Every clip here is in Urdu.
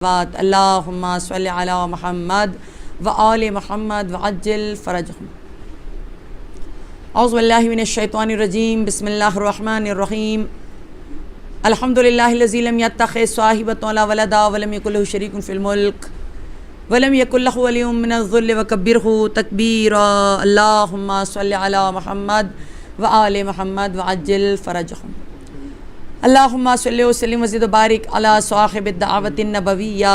بعد اللہم صلی علی محمد وآل محمد وعجل فرجہم۔ اعوذ باللہ من الشیطان الرجیم، بسم اللہ الرحمن الرحیم۔ الحمدللہ الذی لم یتخذ صاحبۃ ولا ولدا ولم یکن لہ شریک فی الملک ولم یکن لہ ولی من الذل وکبرہ تکبیرا۔ اللہم صلی علی محمد وآل محمد وعجل فرجہم۔ اللہم صلی وسلم وزد وبارک علی صاحب الدعوۃ النبویہ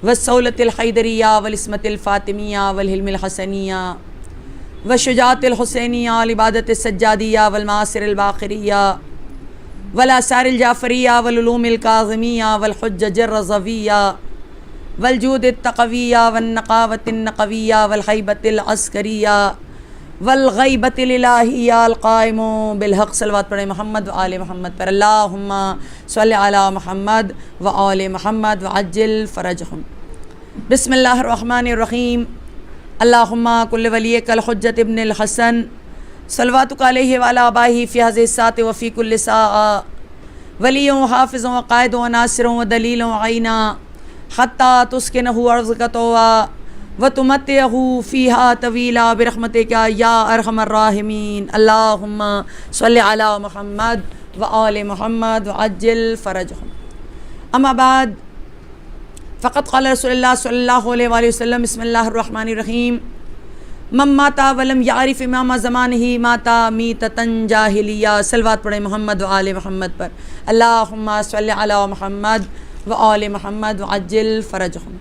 والسولۃ الحیدریہ والعصمۃ الفاطمیہ والحلم الحسنیہ والشجاعۃ الحسینیہ والعبادۃ السجادیہ والمعاصر الباقریہ والآثار الجعفریہ والعلوم الکاظمیہ والحجج الرضویہ والجود التقویہ والنقاوۃ النقویہ والہیبۃ العسکریہ والغیبۃ الالہیہ القائم بالحق۔ صلوات پڑھیں محمد و آل محمد پر۔ اللہم صلی علی محمد و آل محمد وعجل فرجہم۔ بسم اللہ الرحمن الرحیم۔ اللہم کل ولیک الحجۃ ابن الحسن صلواتک علیہ وعلی آبائہ فی ہذہ الساعۃ وفی کل ساعۃ ولی و حافظ و قائد و ناصر و دلیل و عینا حتی تسکنہ ارضک طوعا وتمتعہ فیہا طویلا برحمتک یا ارحم الراحمین۔ اللہم صلی علی محمد و آل محمد وعجل فرجہم۔ اما بعد فقد قال رسول اللہ صلی اللہ علیہ وآلہ وسلم، بسم اللہ الرحمن الرحیم، من مات ولم یعرف امام زمانہ مات میتۃ جاہلیہ۔ صلوات پڑھیں محمد و آل محمد پر۔ اللہم صلی علی محمد و آل محمد وعجل فرجہم۔